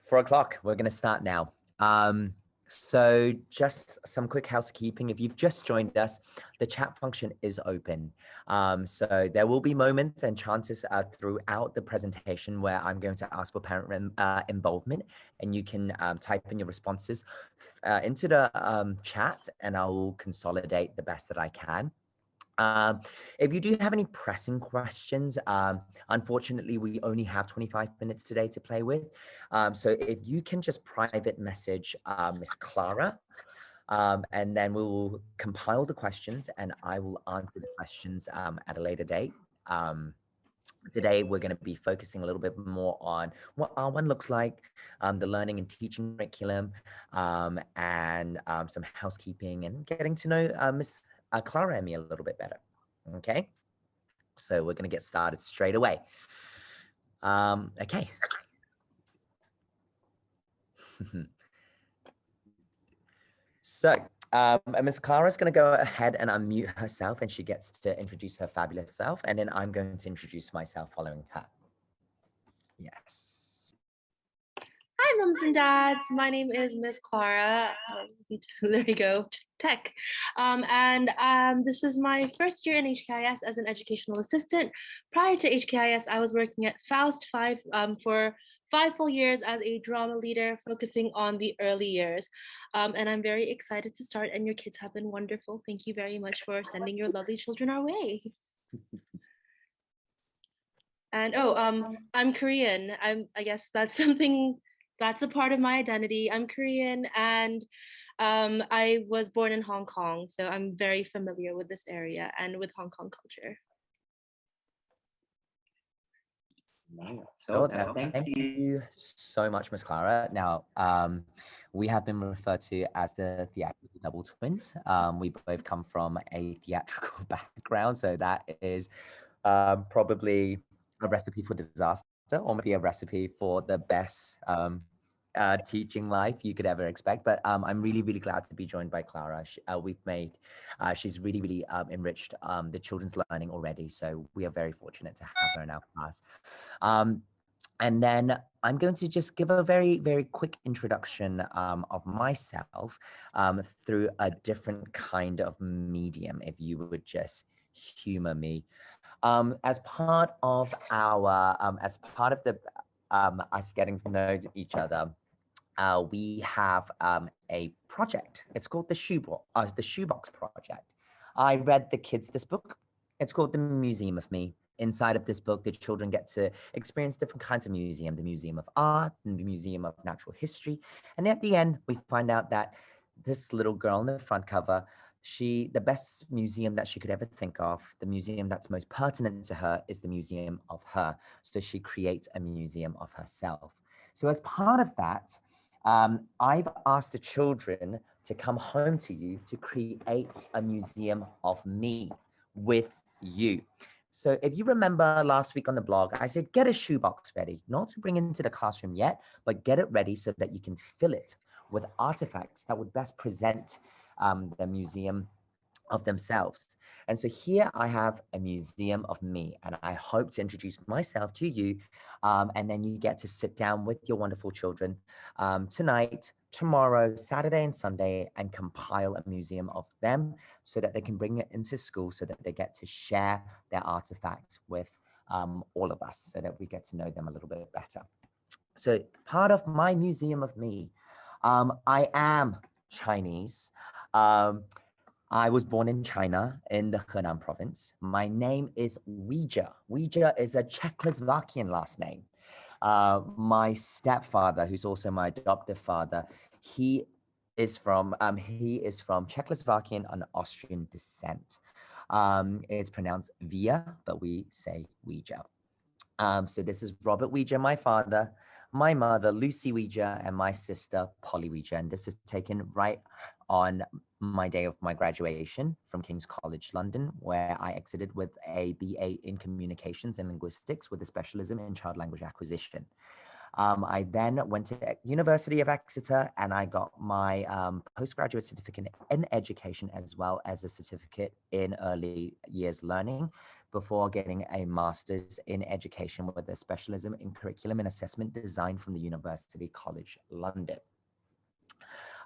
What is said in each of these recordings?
4 o'clock. We're going to start now. So just some quick housekeeping. If you've just joined us, the chat function is open. So there will be moments and chances throughout the presentation where I'm going to ask for parent involvement, and you can type in your responses into the chat, and I will consolidate the best that I can. If you do have any pressing questions, unfortunately, we only have 25 minutes today to play with. So if you can just private message Miss Clara, and then we will compile the questions and I will answer the questions at a later date. Today, we're going to be focusing a little bit more on what R1 looks like, the learning and teaching curriculum, and some housekeeping and getting to know Miss Clara and me a little bit better. Okay, so we're going to get started straight away. Okay. So Miss Clara is going to go ahead and unmute herself, and she gets to introduce her fabulous self, and then I'm going to introduce myself following her. Yes. Hi, moms and dads. My name is Miss Clara. There we go, just tech. This is my first year in HKIS as an educational assistant. Prior to HKIS, I was working at Faust 5 for 5 full years as a drama leader, focusing on the early years. And I'm very excited to start, and your kids have been wonderful. Thank you very much for sending your lovely children our way. And I'm Korean. I guess that's something that's a part of my identity. I'm Korean, and I was born in Hong Kong, so I'm very familiar with this area and with Hong Kong culture. So thank you so much, Miss Clara. Now, we have been referred to as the theatrical double twins. We both come from a theatrical background, so that is probably a recipe for disaster, or maybe a recipe for the best teaching life you could ever expect. But I'm really, really glad to be joined by Clara. She's really, really enriched the children's learning already. So we are very fortunate to have her in our class. And then I'm going to just give a very, very quick introduction of myself through a different kind of medium, if you would just humor me. As part of us getting to know each other, we have a project. It's called the Shoebox Project. I read the kids this book. It's called The Museum of Me. Inside of this book, the children get to experience different kinds of museum, the Museum of Art and the Museum of Natural History. And at the end, we find out that this little girl on the front cover, the best museum that she could ever think of, the museum that's most pertinent to her, is the museum of her. So she creates a museum of herself. So as part of that, I've asked the children to come home to you to create a museum of me with you. So if you remember last week on the blog, I said, get a shoebox ready, not to bring into the classroom yet, but get it ready so that you can fill it with artifacts that would best present the museum of themselves. And so here I have a museum of me, and I hope to introduce myself to you. And then you get to sit down with your wonderful children tonight, tomorrow, Saturday and Sunday, and compile a museum of them so that they can bring it into school, so that they get to share their artifacts with all of us, so that we get to know them a little bit better. So part of my museum of me, I am Chinese. I was born in China, in the Henan province. My name is Weijia. Weijia is a Czechoslovakian last name. My stepfather, who's also my adoptive father, he is from Czechoslovakian and Austrian descent. It's pronounced Via, but we say Weijia. So this is Robert Weijia, my father, my mother, Lucy Weijia, and my sister, Polly Weijia. And this is taken right on my day of my graduation from King's College London, where I exited with a BA in Communications and Linguistics with a specialism in child language acquisition. I then went to University of Exeter, and I got my postgraduate certificate in education, as well as a certificate in early years learning, before getting a master's in education with a specialism in curriculum and assessment design from the University College London.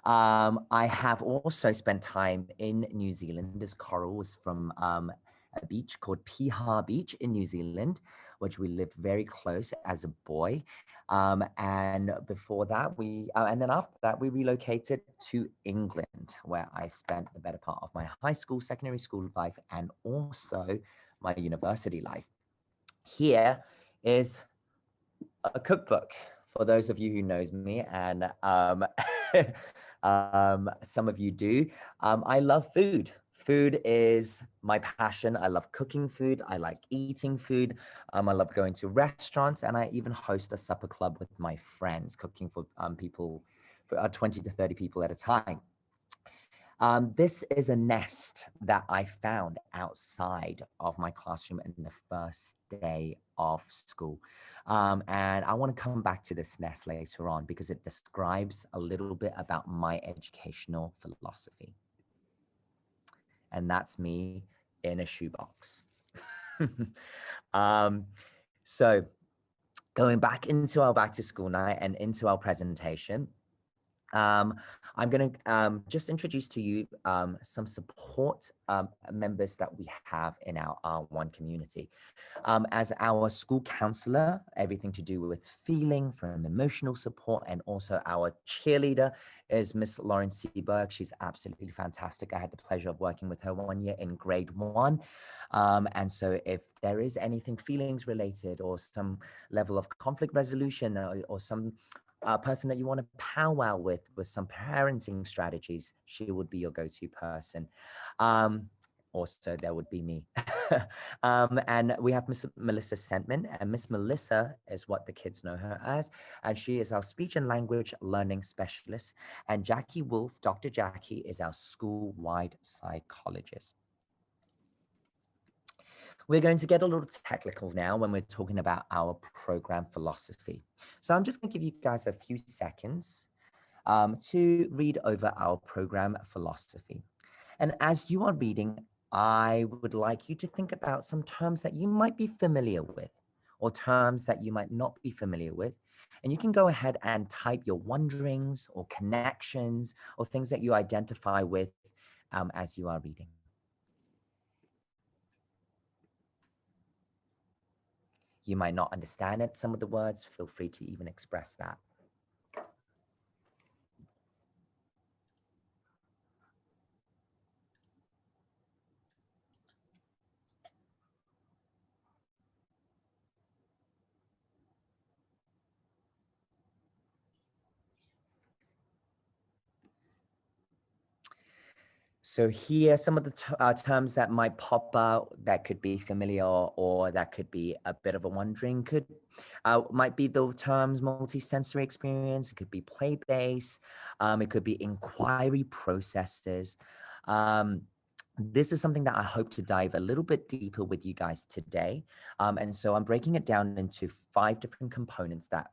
I have also spent time in New Zealand as Coral was from a beach called Piha Beach in New Zealand, which we lived very close as a boy. And before that, and then after that, we relocated to England, where I spent the better part of my high school, secondary school life, and also my university life. Here is a cookbook for those of you who knows me, and some of you do. I love food. Food is my passion. I love cooking food. I like eating food. I love going to restaurants, and I even host a supper club with my friends, cooking for people, for 20 to 30 people at a time. This is a nest that I found outside of my classroom in the first day of school. And I want to come back to this nest later on because it describes a little bit about my educational philosophy. And that's me in a shoebox. um, so going back into our back to school night and into our presentation, I'm going to just introduce to you some support members that we have in our R1 community. As our school counselor, everything to do with feeling, from emotional support, and also our cheerleader is Miss Lauren Seberg. She's absolutely fantastic. I had the pleasure of working with her 1 year in grade 1. And so if there is anything feelings related or some level of conflict resolution or some person that you want to powwow with some parenting strategies, she would be your go-to person. Also, there would be me. And we have Miss Melissa Sentman, and Miss Melissa is what the kids know her as, and she is our speech and language learning specialist. And Jackie Wolf, Dr. Jackie, is our school-wide psychologist. We're going to get a little technical now when we're talking about our program philosophy. So I'm just going to give you guys a few seconds to read over our program philosophy. And as you are reading, I would like you to think about some terms that you might be familiar with or terms that you might not be familiar with. And you can go ahead and type your wonderings or connections or things that you identify with as you are reading. You might not understand it, some of the words, feel free to even express that. So here, some of the terms that might pop out that could be familiar or that could be a bit of a wondering might be the terms multisensory experience. It could be play-based. It could be inquiry processes. This is something that I hope to dive a little bit deeper with you guys today. And so I'm breaking it down into 5 different components that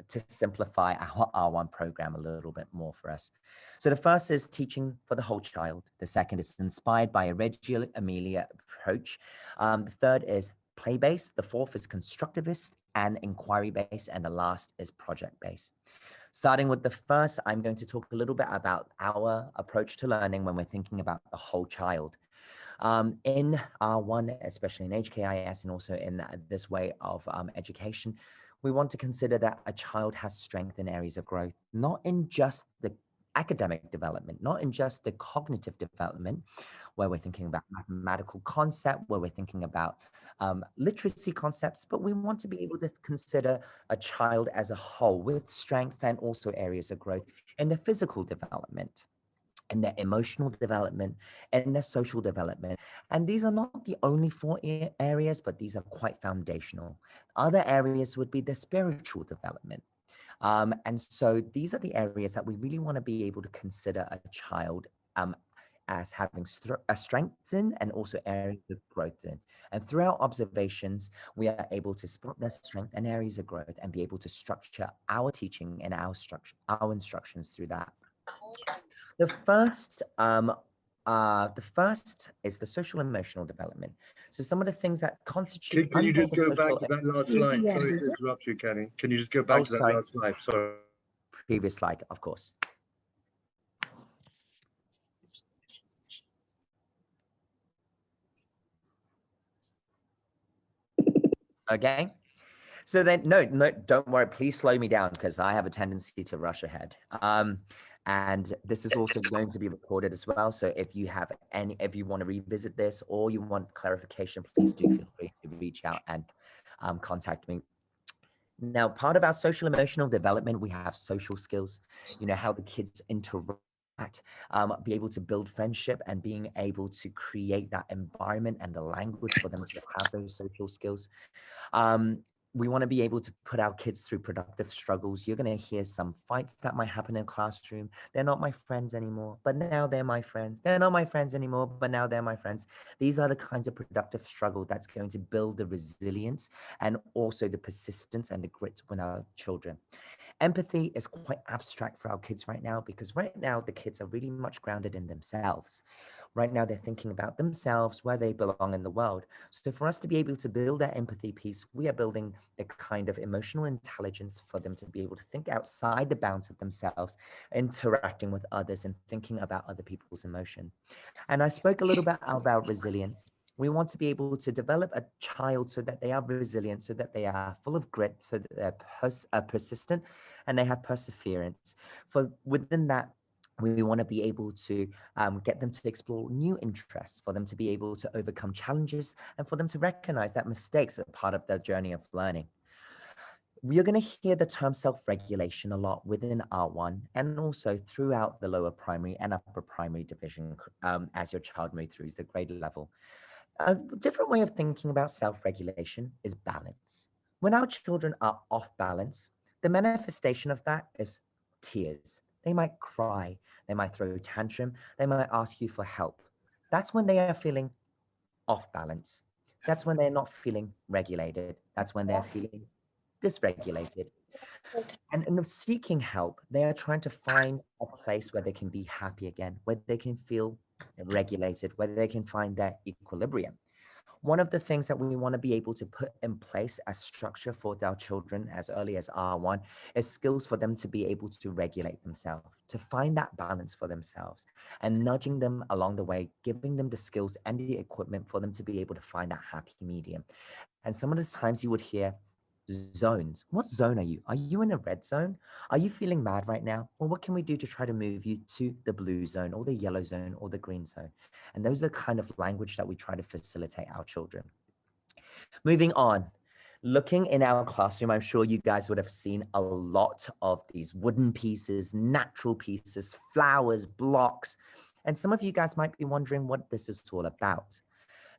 to simplify our R1 program a little bit more for us. So the first is teaching for the whole child. The second is inspired by a Reggio Emilia approach. The third is play-based. The fourth is constructivist and inquiry-based. And the last is project-based. Starting with the first, I'm going to talk a little bit about our approach to learning when we're thinking about the whole child. In R1, especially in HKIS and also in this way of education, we want to consider that a child has strength in areas of growth, not in just the academic development, not in just the cognitive development, where we're thinking about mathematical concept, where we're thinking about literacy concepts, but we want to be able to consider a child as a whole with strengths and also areas of growth in the physical development, in their emotional development, and their social development. And these are not the only 4 areas, but these are quite foundational. Other areas would be the spiritual development. And so these are the areas that we really want to be able to consider a child as having a strength in and also areas of growth in. And through our observations, we are able to spot their strength and areas of growth and be able to structure our teaching and our instructions through that. The first The first is the social emotional development. So some of the things that constitute Can you under just the go back social. to that last slide? Sorry to interrupt you, Kenny. Can you just go back Oh, to that sorry. last slide? Sorry. Previous slide, of course. Okay. So then, no, don't worry. Please slow me down because I have a tendency to rush ahead. And this is also going to be recorded as well. So if you want to revisit this or you want clarification, please do feel free to reach out and contact me. Now, part of our social emotional development, we have social skills, how the kids interact, be able to build friendship and being able to create that environment and the language for them to have those social skills. We want to be able to put our kids through productive struggles. You're going to hear some fights that might happen in classroom. They're not my friends anymore, but now they're my friends. They're not my friends anymore, but now they're my friends. These are the kinds of productive struggle that's going to build the resilience and also the persistence and the grit with our children. Empathy is quite abstract for our kids right now because right now the kids are really much grounded in themselves. Right now they're thinking about themselves, where they belong in the world. So for us to be able to build that empathy piece, we are building the kind of emotional intelligence for them to be able to think outside the bounds of themselves, interacting with others and thinking about other people's emotion. And I spoke a little bit about resilience. We want to be able to develop a child so that they are resilient, so that they are full of grit, so that they're persistent and they have perseverance. For within that, we want to be able to get them to explore new interests, for them to be able to overcome challenges, and for them to recognize that mistakes are part of their journey of learning. We are going to hear the term self-regulation a lot within R1 and also throughout the lower primary and upper primary division as your child moves through the grade level. A different way of thinking about self-regulation is balance. When our children are off balance, the manifestation of that is tears. They might cry, they might throw a tantrum, they might ask you for help. That's when they are feeling off balance. That's when they're not feeling regulated. That's when they're feeling dysregulated. And in seeking help, they are trying to find a place where they can be happy again, where they can feel regulated, where they can find their equilibrium. One of the things that we want to be able to put in place as structure for our children as early as R1 is skills for them to be able to regulate themselves, to find that balance for themselves, and nudging them along the way, giving them the skills and the equipment for them to be able to find that happy medium. And some of the times you would hear zones. What zone are you? Are you in a red zone? Are you feeling mad right now? Well, what can we do to try to move you to the blue zone or the yellow zone or the green zone? And those are the kind of language that we try to facilitate our children. Moving on, looking in our classroom, I'm sure you guys would have seen a lot of these wooden pieces, natural pieces, flowers, blocks. And some of you guys might be wondering what this is all about.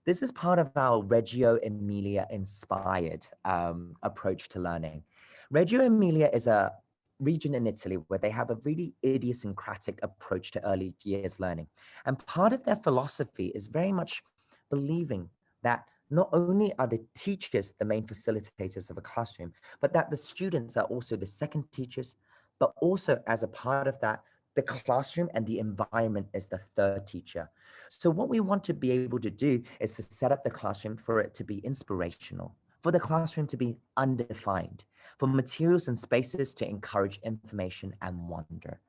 This is part of our Reggio Emilia inspired approach to learning. Reggio Emilia is a region in Italy where they have a really idiosyncratic approach to early years learning. And part of their philosophy is very much believing that not only are the teachers the main facilitators of a classroom, but that the students are also the second teachers, but also as a part of that, the classroom and the environment is the third teacher. So what we want to be able to do is to set up the classroom for it to be inspirational, for the classroom to be undefined, for materials and spaces to encourage information and wonder.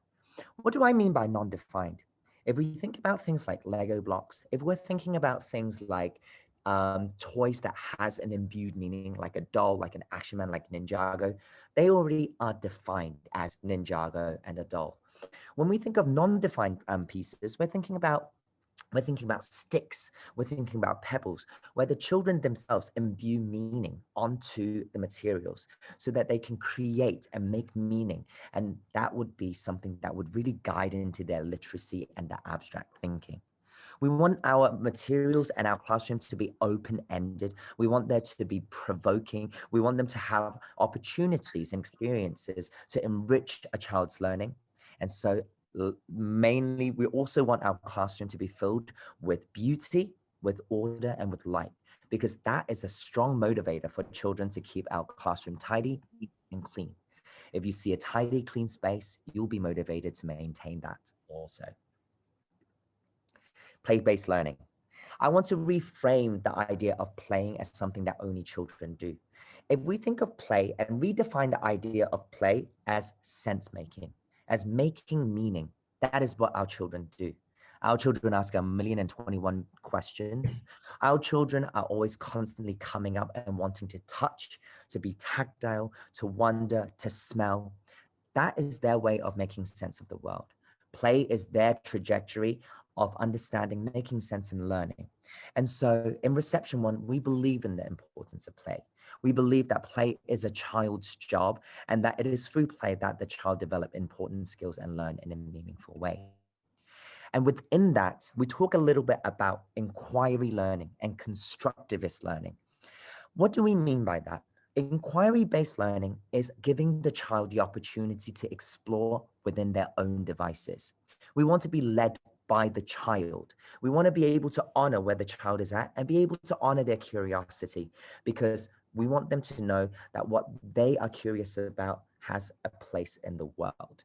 What do I mean by non-defined? If we think about things like Lego blocks, if we're thinking about things like toys that has an imbued meaning, like a doll, like an action man, like Ninjago, they already are defined as Ninjago and a doll. When we think of non-defined pieces, we're thinking about sticks, we're thinking about pebbles, where the children themselves imbue meaning onto the materials so that they can create and make meaning. And that would be something that would really guide into their literacy and their abstract thinking. We want our materials and our classroom to be open-ended. We want there to be provoking. We want them to have opportunities and experiences to enrich a child's learning. And so mainly, we also want our classroom to be filled with beauty, with order, and with light, because that is a strong motivator for children to keep our classroom tidy and clean. If you see a tidy, clean space, you'll be motivated to maintain that also. play-based learning. I want to reframe the idea of playing as something that only children do. If we think of play and redefine the idea of play as sense making, as making meaning, that is what our children do. Our children ask 1,021 questions. Our children are always constantly coming up and wanting to touch, to be tactile, to wonder, to smell. That is their way of making sense of the world. Play is their trajectory of understanding, making sense, and learning. And so in Reception 1, we believe in the importance of play. We believe that play is a child's job and that it is through play that the child develop important skills and learn in a meaningful way. And within that, we talk a little bit about inquiry learning and constructivist learning. What do we mean by that? Inquiry-based learning is giving the child the opportunity to explore within their own devices. We want to be led by the child. We want to be able to honor where the child is at and be able to honor their curiosity, because we want them to know that what they are curious about has a place in the world.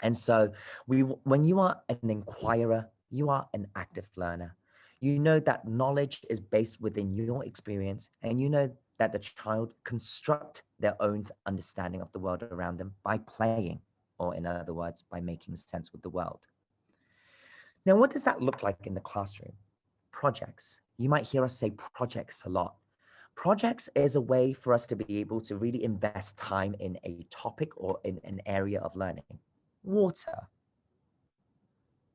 And so when you are an inquirer, you are an active learner. You know that knowledge is based within your experience, and you know that the child construct their own understanding of the world around them by playing, or in other words, by making sense with the world. Now, what does that look like in the classroom? Projects. You might hear us say projects a lot. Projects is a way for us to be able to really invest time in a topic or in an area of learning. Water,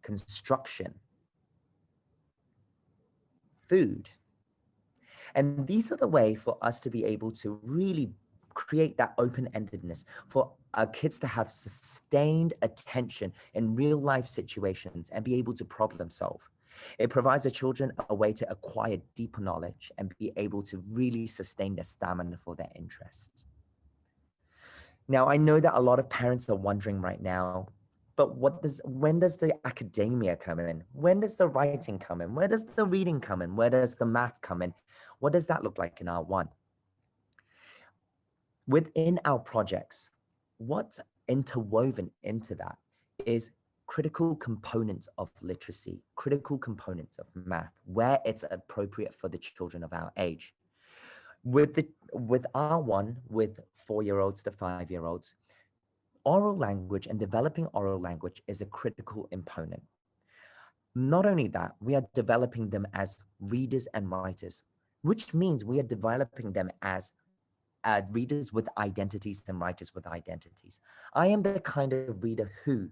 construction, food. And these are the way for us to be able to really create that open-endedness, for our kids to have sustained attention in real life situations and be able to problem solve. It provides the children a way to acquire deeper knowledge and be able to really sustain their stamina for their interests. Now, I know that a lot of parents are wondering right now, but when does the academia come in? When does the writing come in? Where does the reading come in? Where does the math come in? What does that look like in R1? Within our projects, what's interwoven into that is critical components of literacy, critical components of math, where it's appropriate for the children of our age. With R1, with 4-year-olds to 5-year-olds, oral language and developing oral language is a critical component. Not only that, we are developing them as readers and writers, which means we are developing them as readers with identities and writers with identities. I am the kind of reader who,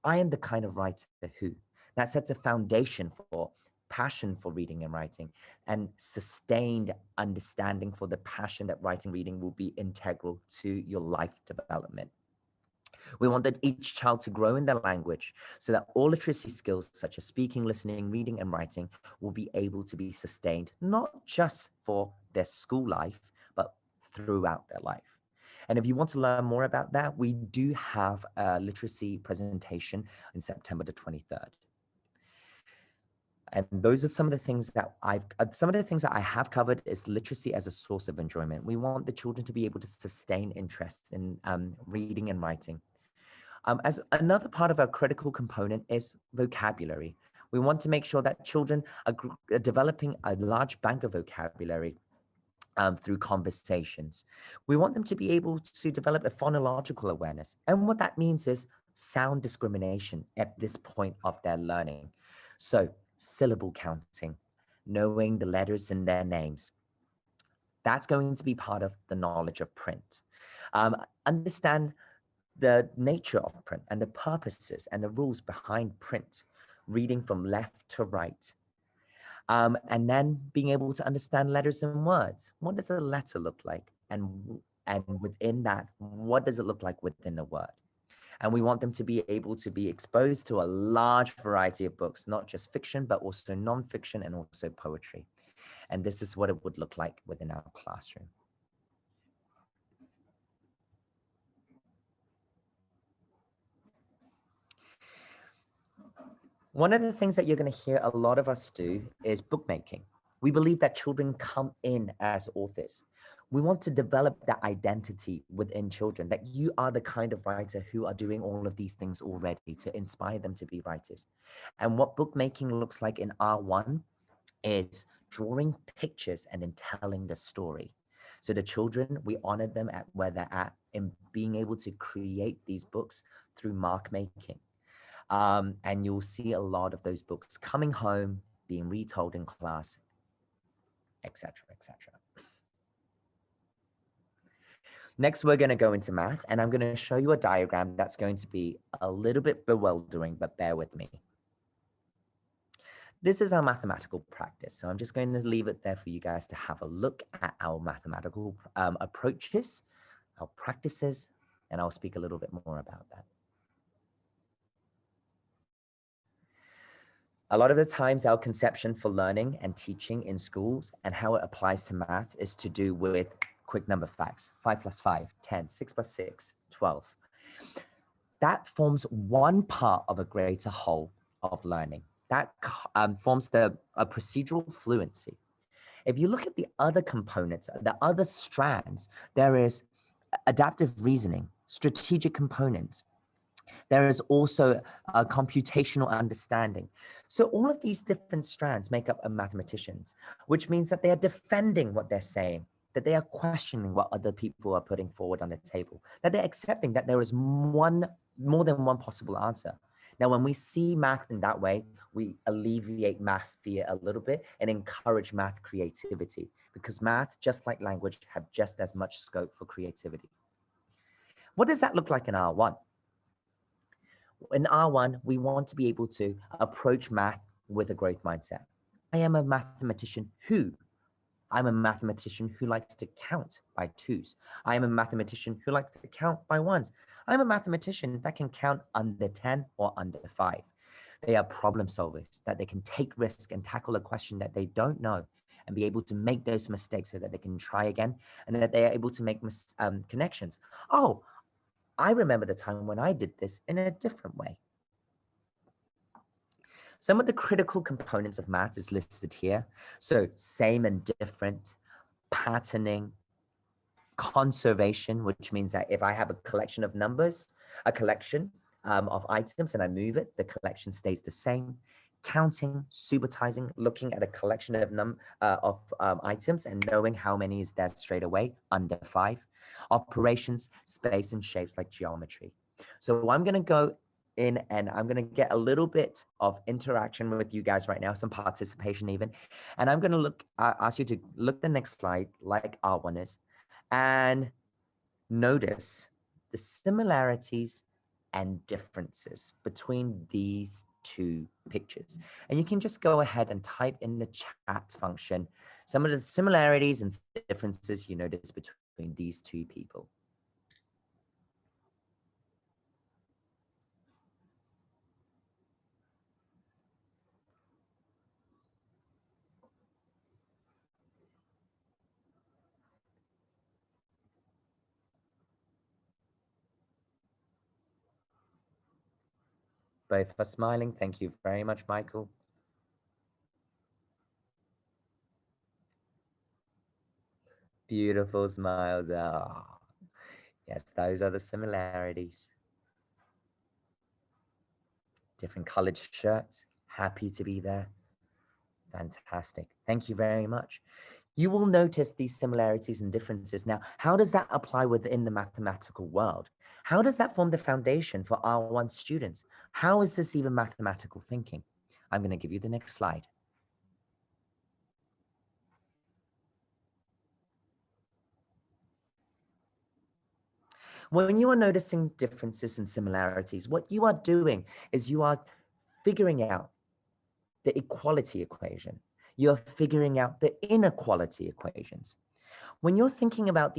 I am the kind of writer who. That sets a foundation for passion for reading and writing, and sustained understanding for the passion that writing and reading will be integral to your life development. We want that each child to grow in their language so that all literacy skills such as speaking, listening, reading, and writing will be able to be sustained, not just for their school life, but throughout their life. And if you want to learn more about that, we do have a literacy presentation in September the 23rd. And those are some of the things that I have covered is literacy as a source of enjoyment. We want the children to be able to sustain interest in reading and writing. As another part of our critical component is vocabulary. We want to make sure that children are developing a large bank of vocabulary through conversations. We want them to be able to develop a phonological awareness. And what that means is sound discrimination at this point of their learning. So syllable counting, knowing the letters in their names. That's going to be part of the knowledge of print. Understand the nature of print and the purposes and the rules behind print, reading from left to right. And then being able to understand letters and words. What does a letter look like? And within that, what does it look like within the word? And we want them to be able to be exposed to a large variety of books, not just fiction, but also nonfiction and also poetry. And this is what it would look like within our classroom. One of the things that you're going to hear a lot of us do is bookmaking. We believe that children come in as authors. We want to develop that identity within children, that you are the kind of writer who are doing all of these things already to inspire them to be writers. And what bookmaking looks like in R1 is drawing pictures and then telling the story. So the children, we honor them at where they're at in being able to create these books through mark making. And you'll see a lot of those books coming home, being retold in class, etc., etc. Next, we're going to go into math, and I'm going to show you a diagram that's going to be a little bit bewildering, but bear with me. This is our mathematical practice. So I'm just going to leave it there for you guys to have a look at our mathematical approaches, our practices, and I'll speak a little bit more about that. A lot of the times our conception for learning and teaching in schools and how it applies to math is to do with quick number facts: 5 plus 5, 10, 6 plus 6, 12. That forms one part of a greater whole of learning. That forms a procedural fluency. If you look at the other components, the other strands, there is adaptive reasoning, strategic components. There is also a computational understanding. So all of these different strands make up a mathematicians, which means that they are defending what they're saying, that they are questioning what other people are putting forward on the table, that they're accepting that there is more than one possible answer. Now, when we see math in that way, we alleviate math fear a little bit and encourage math creativity, because math, just like language, have just as much scope for creativity. What does that look like in R1? In R1, we want to be able to approach math with a growth mindset. I am a mathematician who. I'm a mathematician who likes to count by twos. I am a mathematician who likes to count by ones. I'm a mathematician that can count under 10 or under 5. They are problem solvers, that they can take risk and tackle a question that they don't know and be able to make those mistakes so that they can try again, and that they are able to make connections. Oh, I remember the time when I did this in a different way. Some of the critical components of math is listed here. So same and different, patterning, conservation, which means that if I have a collection of numbers, a collection of items, and I move it, the collection stays the same. Counting, supertizing, looking at a collection of items and knowing how many is there straight away, under 5. Operations, space, and shapes like geometry. So I'm going to go in and I'm going to get a little bit of interaction with you guys right now, some participation even. And I'm going to ask you to look at the next slide, like R1 is, and notice the similarities and differences between these two pictures. And you can just go ahead and type in the chat function some of the similarities and differences you notice between these two people. Both are smiling. Thank you very much, Michael. Beautiful smiles. Oh, yes, those are the similarities. Different colored shirts. Happy to be there. Fantastic. Thank you very much. You will notice these similarities and differences. Now, how does that apply within the mathematical world? How does that form the foundation for R1 students? How is this even mathematical thinking? I'm going to give you the next slide. When you are noticing differences and similarities, what you are doing is you are figuring out the equality equation. You're figuring out the inequality equations. When you're thinking about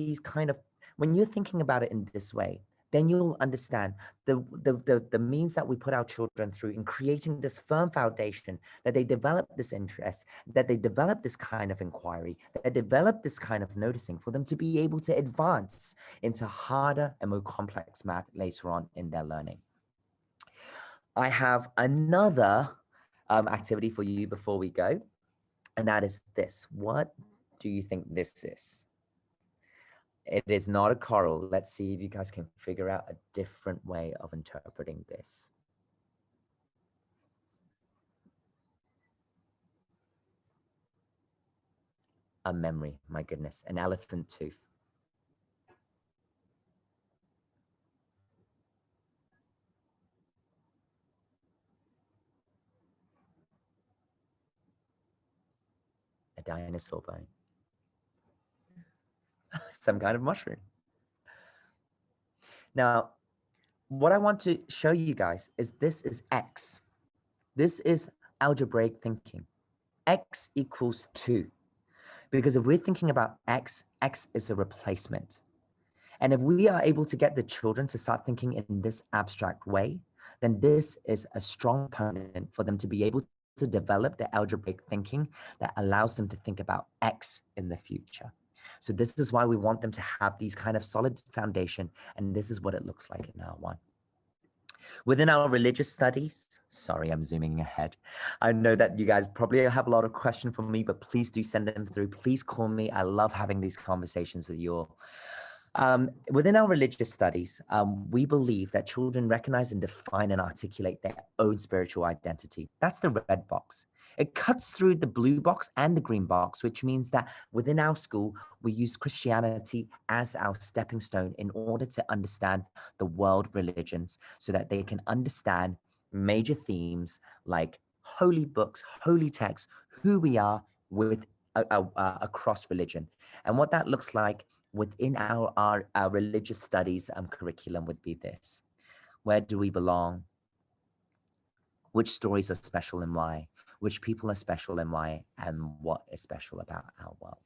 when you're thinking about it in this way, then you'll understand the means that we put our children through in creating this firm foundation, that they develop this interest, that they develop this kind of inquiry, that they develop this kind of noticing for them to be able to advance into harder and more complex math later on in their learning. I have another activity for you before we go, and that is this. What do you think this is? It is not a coral. Let's see if you guys can figure out a different way of interpreting this. A memory, my goodness, an elephant tooth. A dinosaur bone. Some kind of mushroom. Now, what I want to show you guys is this is X. This is algebraic thinking. X equals 2. Because if we're thinking about X, X is a replacement. And if we are able to get the children to start thinking in this abstract way, then this is a strong component for them to be able to develop the algebraic thinking that allows them to think about X in the future. So this is why we want them to have these kind of solid foundation, and this is what it looks like in R1. Within our religious studies, sorry, I'm zooming ahead. I know that you guys probably have a lot of questions for me, but please do send them through. Please call me. I love having these conversations with you all. Within our religious studies, we believe that children recognize and define and articulate their own spiritual identity. That's the red box. It cuts through the blue box and the green box, which means that within our school, we use Christianity as our stepping stone in order to understand the world religions so that they can understand major themes like holy books, holy texts, who we are with across religion. And what that looks like within our religious studies curriculum would be this. Where do we belong? Which stories are special and why? Which people are special and why? And what is special about our world?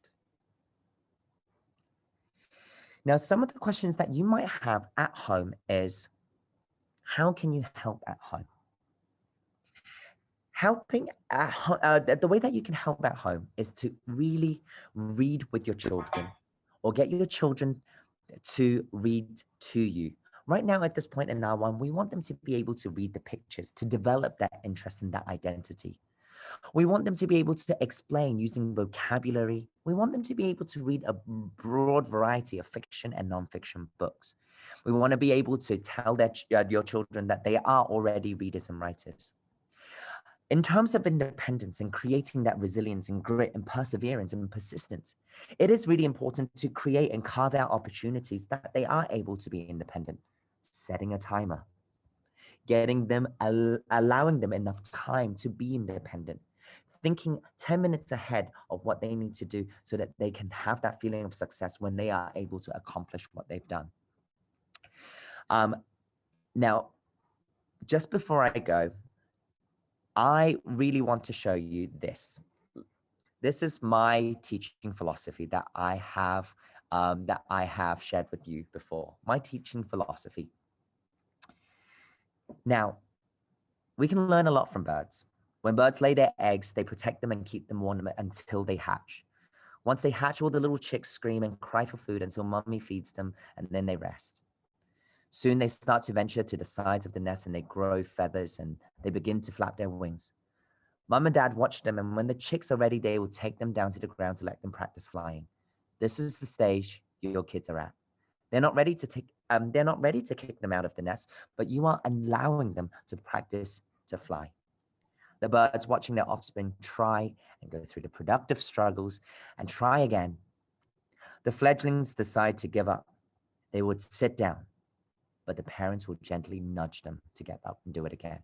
Now, some of the questions that you might have at home is, how can you help at home? Helping at home, the way that you can help at home is to really read with your children or get your children to read to you. Right now, at this point in R1, we want them to be able to read the pictures, to develop that interest and that identity. We want them to be able to explain using vocabulary. We want them to be able to read a broad variety of fiction and nonfiction books. We want to be able to tell your children that they are already readers and writers. In terms of independence and creating that resilience and grit and perseverance and persistence, it is really important to create and carve out opportunities that they are able to be independent. Setting a timer, getting them, allowing them enough time to be independent, thinking 10 minutes ahead of what they need to do so that they can have that feeling of success when they are able to accomplish what they've done. Now, just before I go, I really want to show you this. This is my teaching philosophy that I have shared with you before. My teaching philosophy. Now, we can learn a lot from birds. When birds lay their eggs, they protect them and keep them warm until they hatch. Once they hatch, all the little chicks scream and cry for food until mommy feeds them, and then they rest. Soon they start to venture to the sides of the nest and they grow feathers and they begin to flap their wings. Mom and dad watch them, and when the chicks are ready, they will take them down to the ground to let them practice flying. This is the stage your kids are at. They're not ready to kick them out of the nest, but you are allowing them to practice to fly. The birds watching their offspring try and go through the productive struggles and try again. The fledglings decide to give up. They would sit down, but the parents would gently nudge them to get up and do it again.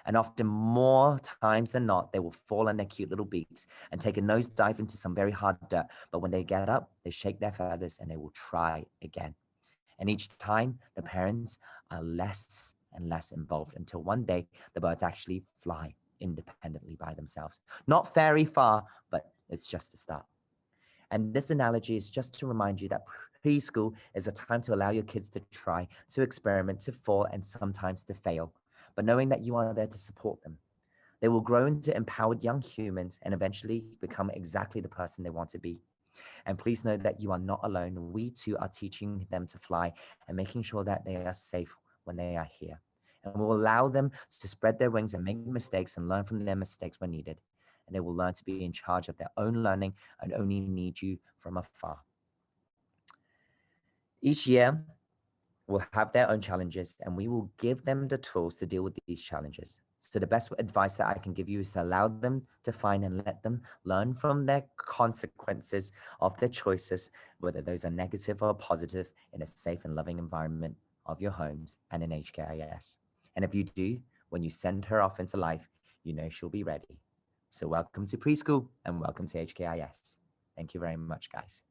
And often more times than not, they will fall on their cute little beaks and take a nosedive into some very hard dirt. But when they get up, they shake their feathers and they will try again. And each time, the parents are less and less involved until one day the birds actually fly independently by themselves. Not very far, but it's just a start. And this analogy is just to remind you that preschool is a time to allow your kids to try, to experiment, to fall, and sometimes to fail, but knowing that you are there to support them. They will grow into empowered young humans and eventually become exactly the person they want to be. And please know that you are not alone. We too are teaching them to fly and making sure that they are safe when they are here. And we'll allow them to spread their wings and make mistakes and learn from their mistakes when needed. And they will learn to be in charge of their own learning and only need you from afar. Each year will have their own challenges, and we will give them the tools to deal with these challenges. So the best advice that I can give you is to allow them to find and let them learn from their consequences of their choices, whether those are negative or positive, in a safe and loving environment of your homes and in HKIS. And if you do, when you send her off into life, you know she'll be ready. So welcome to preschool and welcome to HKIS. Thank you very much, guys.